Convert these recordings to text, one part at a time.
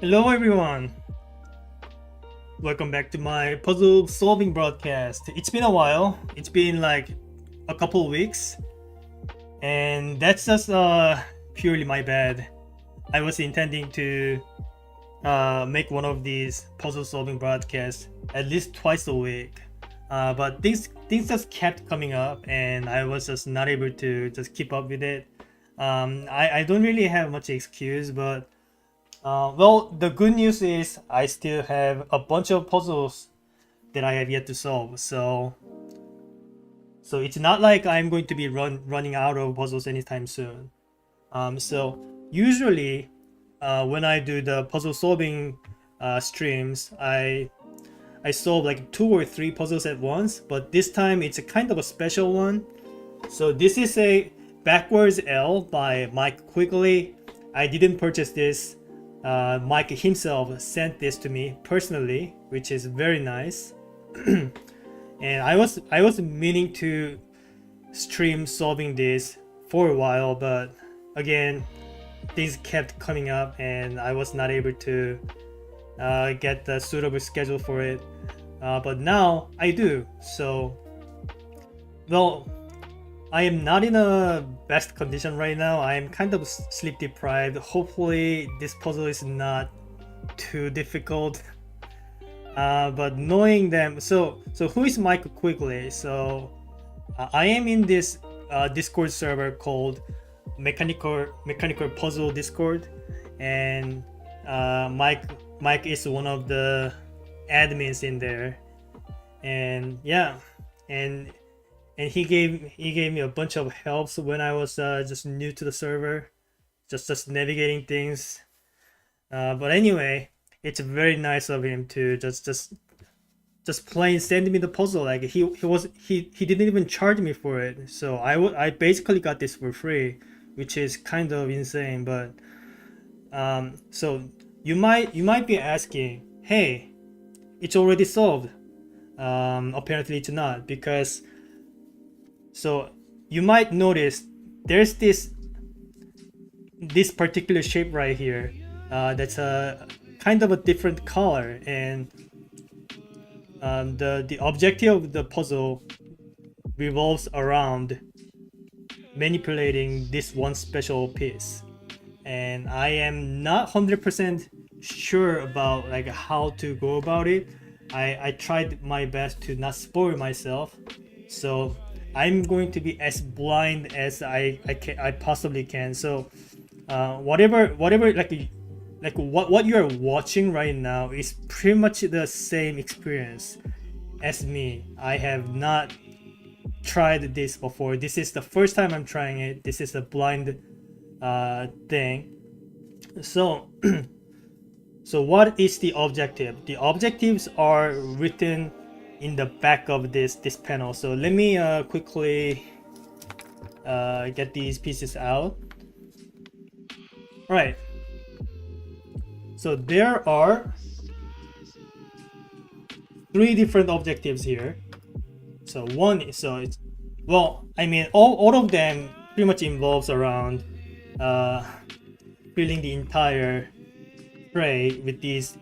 Hello everyone, welcome back to my puzzle solving broadcast. It's been a while, it's been like a couple weeks, and that's just purely my bad. I was intending to make one of these puzzle solving broadcasts at least twice a week, but things just kept coming up and I was just not able to just keep up with it. I don't really have much excuse, but well, the good news is I still have a bunch of puzzles that I have yet to solve. So it's not like I'm going to be running out of puzzles anytime soon. So usually, when I do the puzzle solving streams, I solve like two or three puzzles at once. But this time it's a kind of a special one. So this is a backwards L by Mike Quigley. I didn't purchase this. Mike himself sent this to me personally, which is very nice. And I was meaning to stream solving this for a while, but again, things kept coming up, and I was not able to get the suitable schedule for it. But now I do. So, well, I am not in a best condition right now. I am kind of sleep deprived. Hopefully this puzzle is not too difficult. But knowing them, so who is Mike Quigley? So I am in this Discord server called Mechanical Puzzle Discord, and Mike is one of the admins in there, and yeah, and he gave me a bunch of helps when I was just new to the server, just navigating things. But anyway, it's very nice of him to just plain send me the puzzle. Like he didn't even charge me for it, so I basically got this for free, which is kind of insane. But so you might be asking, hey, it's already solved. Apparently it's not, because so you might notice there's this particular shape right here that's a kind of a different color, and the objective of the puzzle revolves around manipulating this one special piece, and I am not 100% sure about like how to go about it. I tried my best to not spoil myself, so I'm going to be as blind as I possibly can. So whatever like what you're watching right now is pretty much the same experience as me. I have not tried this before. This is the first time I'm trying it. This is a blind thing. So so what is the objective? The objectives are written in the back of this panel. So let me quickly get these pieces out. All right. So there are three different objectives here. So one is, so it's, well, I mean all of them pretty much involves around filling the entire tray with these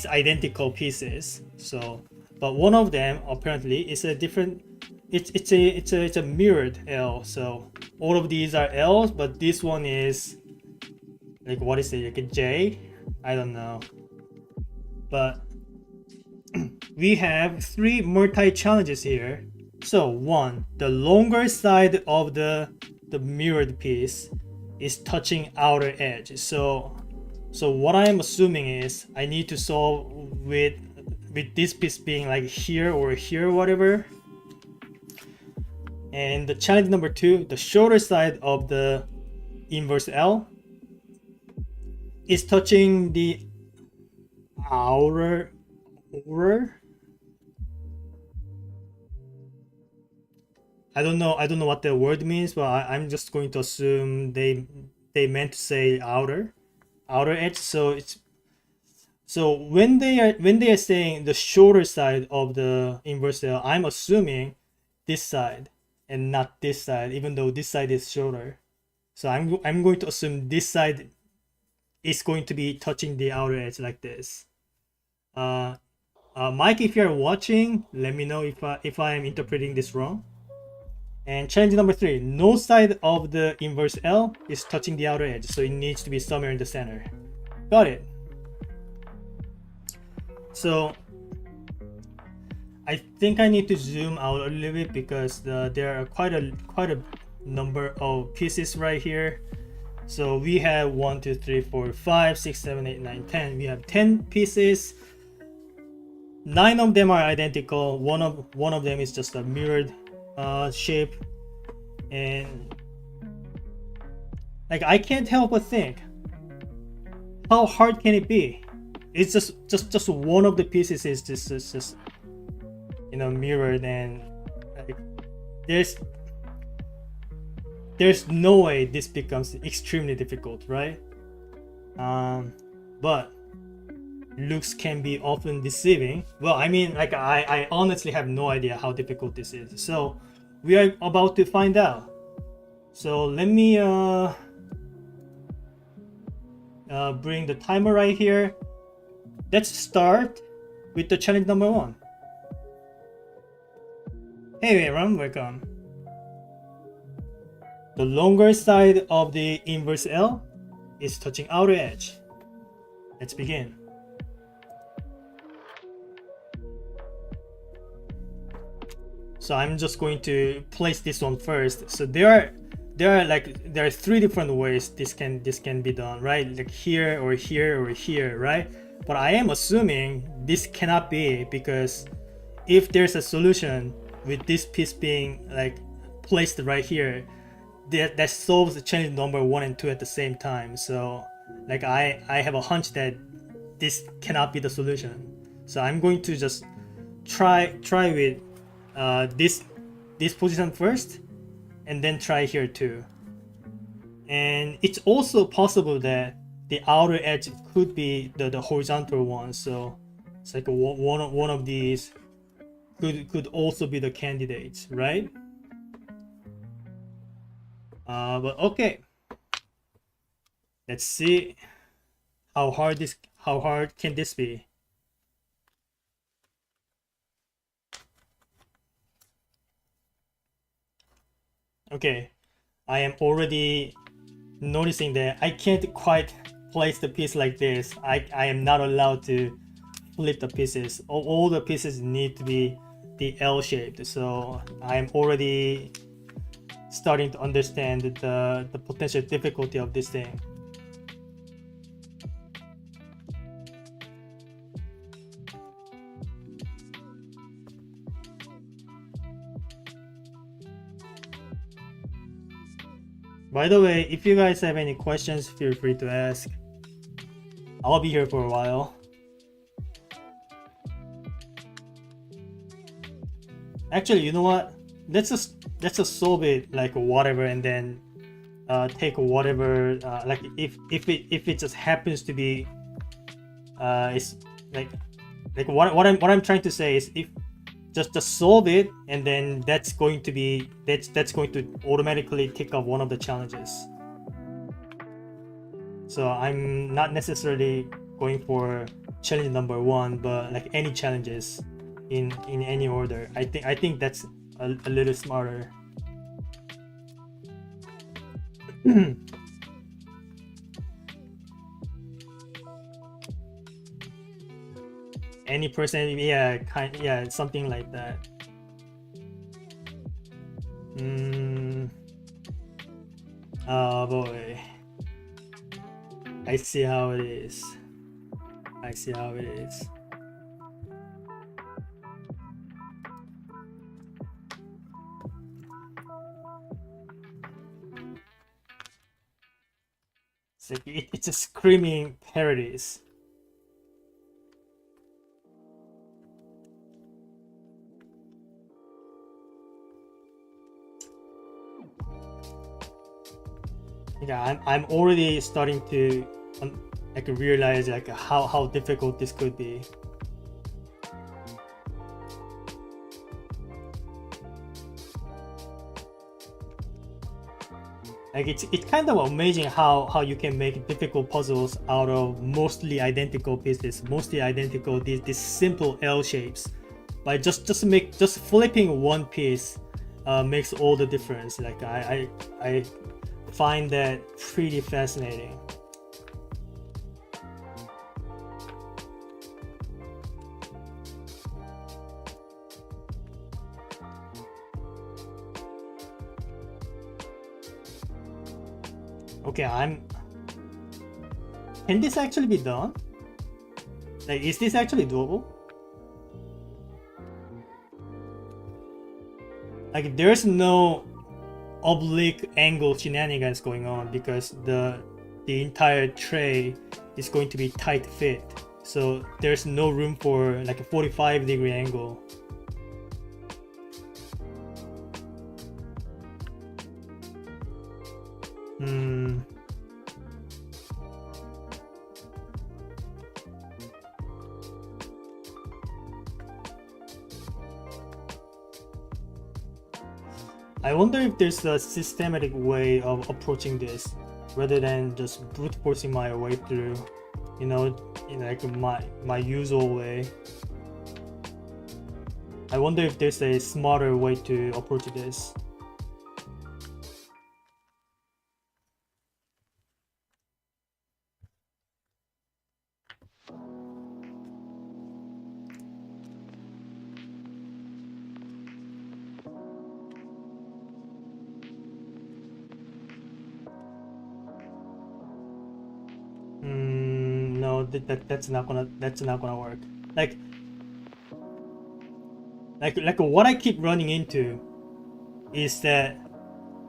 identical pieces. So but one of them apparently is a different, it's a mirrored L. So all of these are L's, but this one is like, what is it, like a J? I don't know. But we have three multi challenges here. So one, the longer side of the mirrored piece is touching outer edge. So what I'm assuming is I need to solve with this piece being like here or here, whatever. And the challenge number two, the shorter side of the inverse L is touching the outer. I don't know what the word means, but I'm just going to assume they meant to say outer edge. So it's, so when they are saying the shorter side of the inverse L, I'm assuming this side and not this side, even though this side is shorter. So I'm going to assume this side it's going to be touching the outer edge like this. Mike, if you're watching, let me know if I am interpreting this wrong. And challenge number 3, no side of the inverse L is touching the outer edge, so it needs to be somewhere in the center. Got it. So I think I need to zoom out a little bit because there are quite a number of pieces right here. So we have 1, 2, 3, 4, 5, 6, 7, 8, 9, 10. We have 10 pieces. 9 of them are identical. One of them is just a mirrored shape, and like I can't help but think, how hard can it be? It's just one of the pieces is just you know, mirrored, and like there's no way this becomes extremely difficult, right? But looks can be often deceiving. Well, I mean, like I honestly have no idea how difficult this is, so we are about to find out. So let me bring the timer right here. Let's start with the challenge number 1. Hey everyone, welcome. The longer side of the inverse L is touching outer edge. Let's begin. So I'm just going to place this one first. So there are 3 different ways this can be done, right? Like here or here or here, right? But I am assuming this cannot be, because if there's a solution with this piece being like placed right here, that solves the challenge number 1 and 2 at the same time. So like I have a hunch that this cannot be the solution. So I'm going to just try with this position first, and then try here too. And it's also possible that the outer edge could be the horizontal one, so it's like one of these could also be the candidates, right? But okay, let's see how hard can this be. Okay, I am already noticing that I can't quite place the piece like this. I am not allowed to flip the pieces. All the pieces need to be the L shaped. So I'm already starting to understand the potential difficulty of this thing. By the way, if you guys have any questions, feel free to ask. I'll be here for a while. Actually, you know what? Let's just solve it like whatever, and then take whatever like if it just happens to be it's like what I'm trying to say is, if just solve it, and then that's going to automatically tick off one of the challenges. So I'm not necessarily going for challenge number 1, but like any challenges in any order. I think that's a little smarter. Any person, yeah, something like that. Oh boy, I see how it is. It's a screaming parodies. Yeah, I'm already starting to like realize like how difficult this could be. Like it's kind of amazing how you can make difficult puzzles out of mostly identical pieces, mostly identical these simple L shapes. But just flipping one piece makes all the difference. Like I find that pretty fascinating. Okay, can this actually be done? Like, is this actually doable? Like, there's no oblique angle shenanigans going on because the entire tray is going to be tight fit. So there's no room for like a 45-degree angle. I wonder if there's a systematic way of approaching this rather than just brute forcing my way through, you know, in like my usual way. I wonder if there's a smarter way to approach this. No, that's not gonna work. Like what I keep running into is that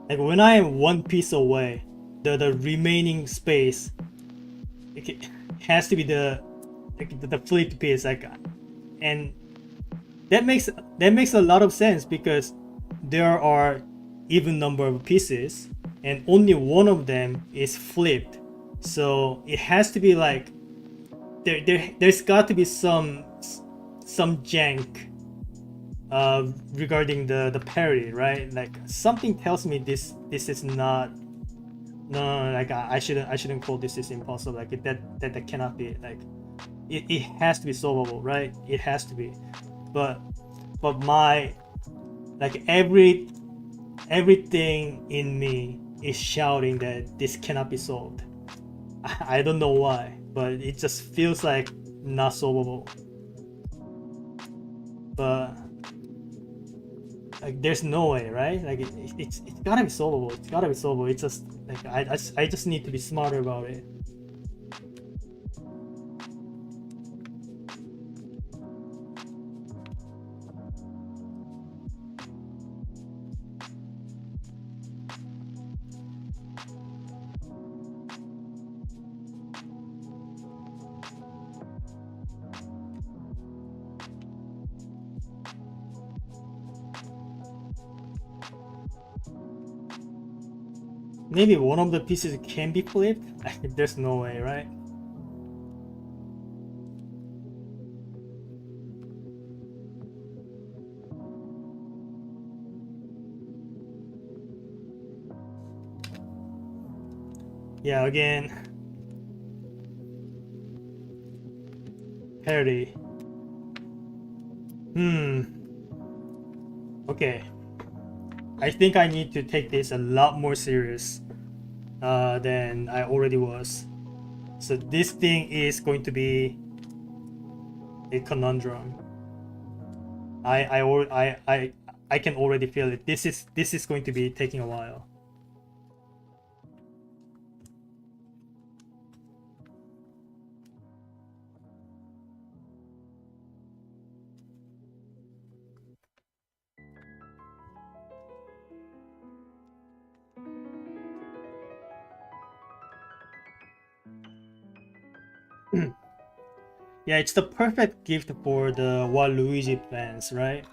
like when I am one piece away, the remaining space it has to be the flipped piece, like, and that makes a lot of sense because there are even number of pieces and only one of them is flipped, so it has to be like there's got to be some jank regarding the parity, right? Like something tells me this is not, no, like I shouldn't call this is impossible. Like that cannot be. Like it has to be solvable, right? It has to be. But my, like everything in me is shouting that this cannot be solved. I don't know why, but it just feels like not solvable. But like there's no way, right? Like it's gotta be solvable. It's gotta be solvable. It's just like I just need to be smarter about it. Maybe one of the pieces can be flipped. There's no way, right? Yeah, again, parody. Okay, I think I need to take this a lot more serious than I already was. So this thing is going to be a conundrum. I can already feel it. This is going to be taking a while. Yeah, it's the perfect gift for the Waluigi fans, right?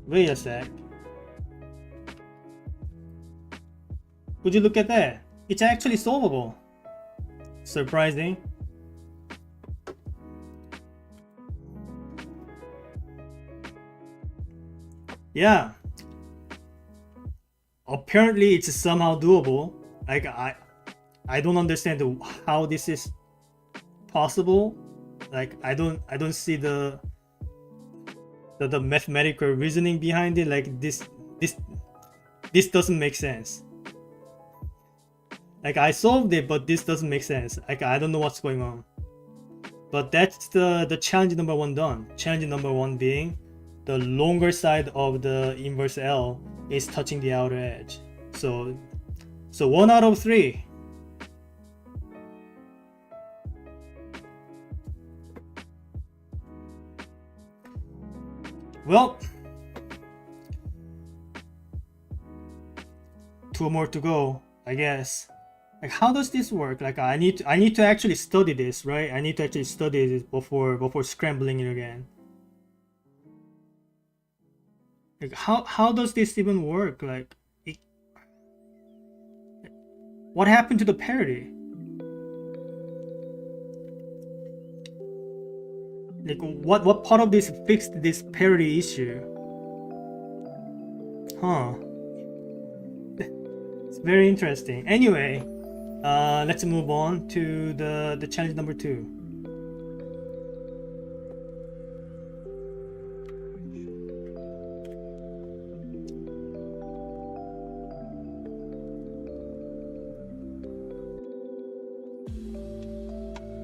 Wait a sec. Would you look at that? It's actually solvable. surprising. Yeah, apparently it's somehow doable. Like I don't understand how this is possible. Like I don't see the mathematical reasoning behind it. Like this this doesn't make sense. Like I solved it, but this doesn't make sense. Like I don't know what's going on. But that's the challenge number one done. Challenge number one being the longer side of the inverse L is touching the outer edge. So 1 out of 3. Well, 2 more to go, I guess. Like how does this work? Like I need to actually study this, right? I need to actually study this before scrambling it again. Like how does this even work? Like what happened to the parity? Like what part of this fixed this parity issue? Huh. It's very interesting. Anyway, let's move on to the challenge number 2.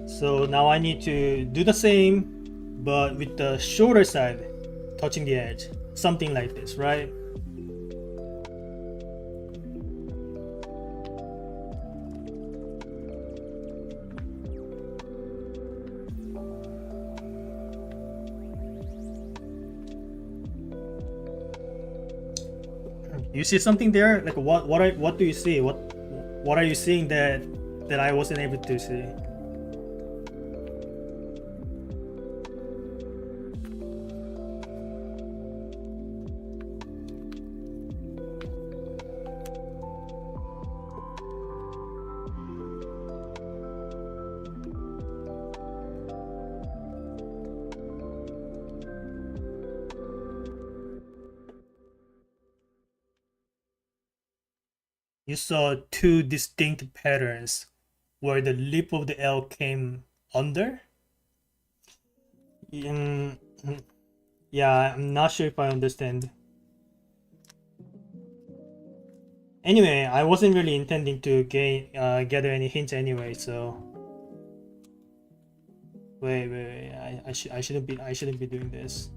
So now I need to do the same, but with the shorter side touching the edge. Something like this, right? You see something there? Like what do you see? What are you seeing that I wasn't able to see? You saw 2 distinct patterns where the lip of the L came under. Mm, yeah, I'm not sure if I understand. Anyway, I wasn't really intending to gather any hints anyway, so wait. I shouldn't be doing this.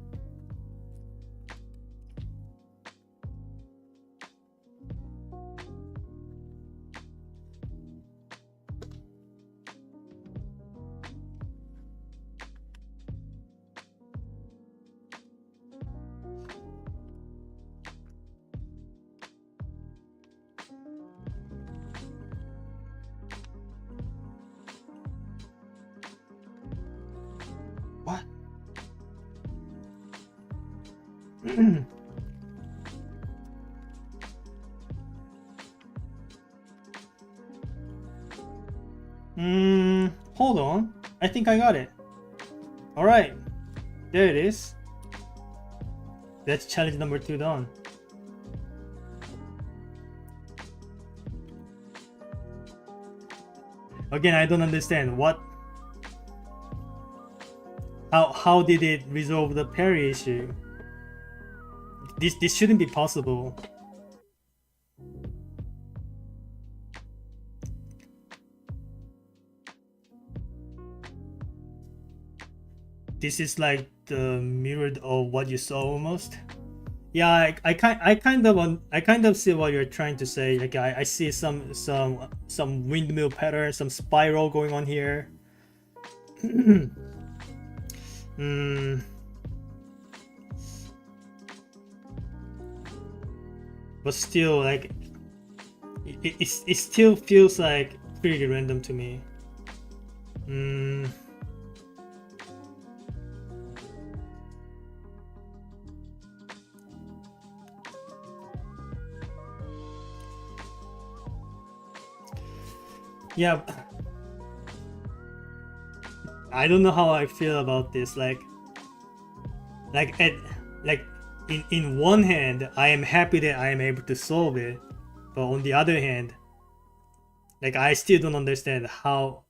What? Hold on. I think I got it. Alright. There it is. That's challenge number 2 done. Again, I don't understand what how did it resolve the parry issue? This shouldn't be possible. This is like the mirror of what you saw almost. Yeah, I kind of see what you're trying to say. Like I see some windmill pattern, some spiral going on here. But still, like it still feels like pretty random to me. Yeah, I don't know how I feel about this. Like at like in one hand, I am happy that I am able to solve it, but on the other hand, like I still don't understand how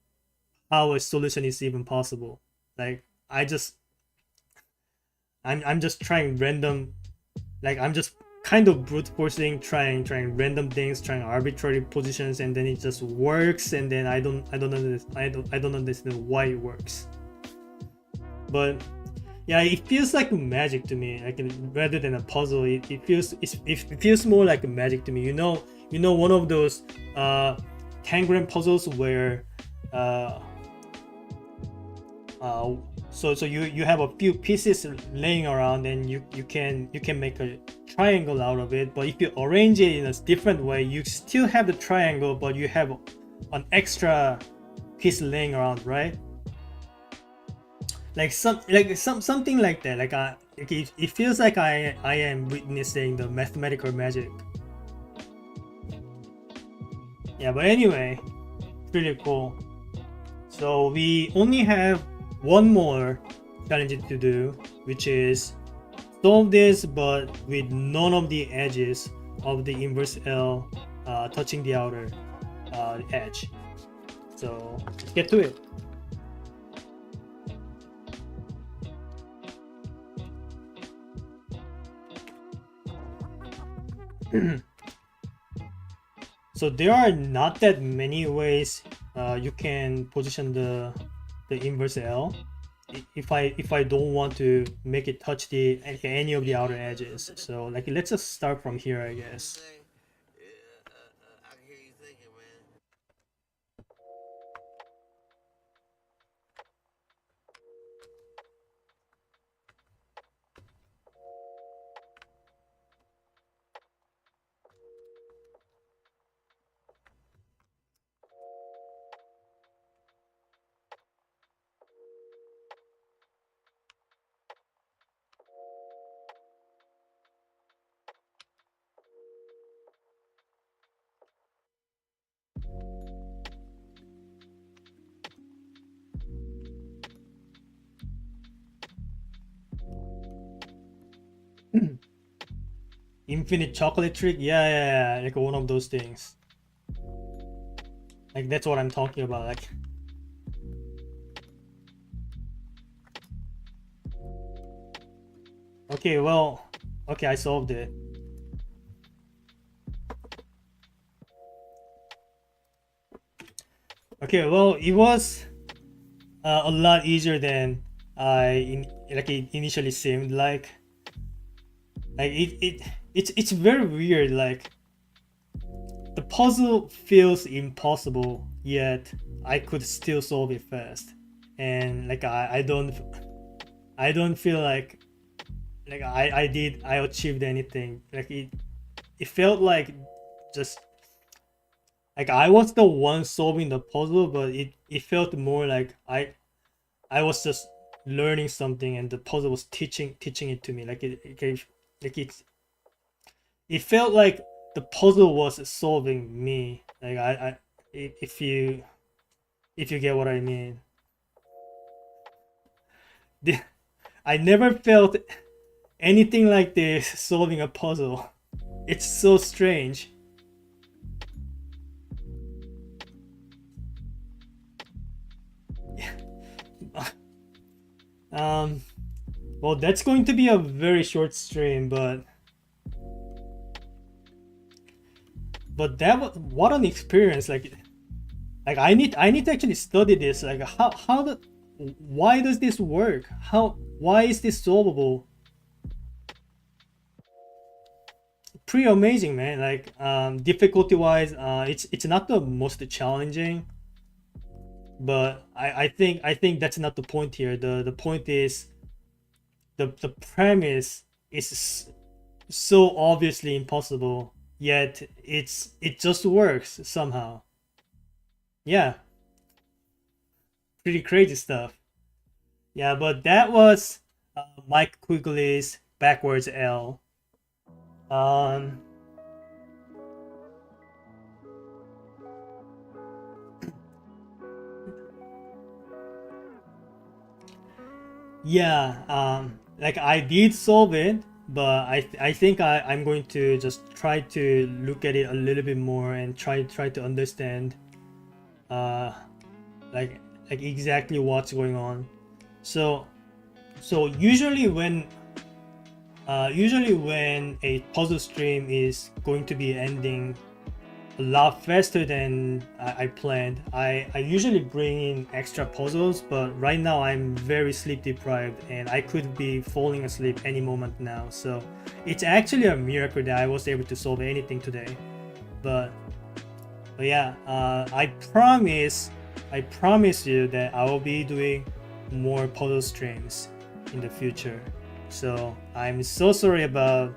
a solution is even possible. Like I just I'm just trying random, like I'm just kind of brute forcing, trying random things, trying arbitrary positions, and then it just works, and then I don't understand why it works. But yeah, it feels like magic to me. Like rather than a puzzle, it feels more like a magic to me. One of those tangram puzzles where uh, uh, so you have a few pieces laying around, and you can make a triangle out of it. But if you arrange it in a different way, you still have the triangle, but you have an extra piece laying around, right? Something like that. It feels like I am witnessing the mathematical magic. Yeah, but anyway, pretty cool. So we only have one more challenge to do, which is solve this but with none of the edges of the inverse L touching the outer edge. So let's get to it. So there are not that many ways you can position the inverse L if I don't want to make it touch any of the outer edges. So like let's just start from here, I guess. Infinite chocolate trick, yeah, like one of those things. Like that's what I'm talking about. Like okay, well, okay, I solved it. Okay, well, it was a lot easier than it initially seemed. Like it's very weird. Like the puzzle feels impossible, yet I could still solve it fast. And like I don't feel like I achieved anything. Like it felt like just like I was the one solving the puzzle, but it felt more like I was just learning something, and the puzzle was teaching it to me. Like it felt like the puzzle was solving me. Like if you get what I mean. I never felt anything like this solving a puzzle. It's so strange. um well, that's going to be a very short stream, but that was what an experience. Like I need to actually study this. Like how the why does this work? Why is this solvable? Pretty amazing, man. Like difficulty wise, it's not the most challenging, but I think that's not the point here. The point is the premise is so obviously impossible, yet it just works somehow. Yeah, pretty crazy stuff. Yeah, but that was Mike Quigley's backwards L. Um, Yeah, like I did solve it, but I think I'm going to just try to look at it a little bit more and try to understand uh like exactly what's going on. So usually when a puzzle stream is going to be ending a lot faster than I planned. I usually bring in extra puzzles, but right now I'm very sleep deprived and I could be falling asleep any moment now. So it's actually a miracle that I was able to solve anything today. But, but yeah, I promise you that I will be doing more puzzle streams in the future. So I'm so sorry about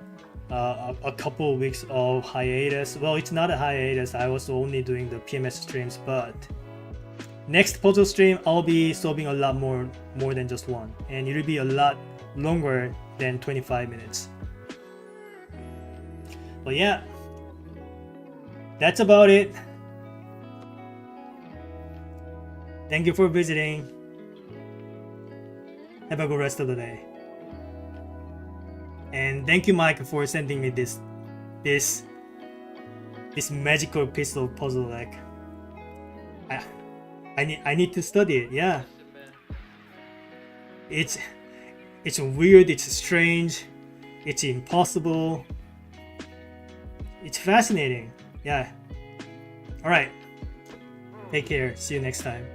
a couple of weeks of hiatus. Well, it's not a hiatus. I was only doing the PMS streams, but next puzzle stream I'll be solving a lot more than just one, and it'll be a lot longer than 25 minutes. But yeah, that's about it. Thank you for visiting. Have a good rest of the day. And thank you, Mike, for sending me this magical piece of puzzle. Like, I need to study it. Yeah, it's weird. It's strange. It's impossible. It's fascinating. Yeah. All right. Take care. See you next time.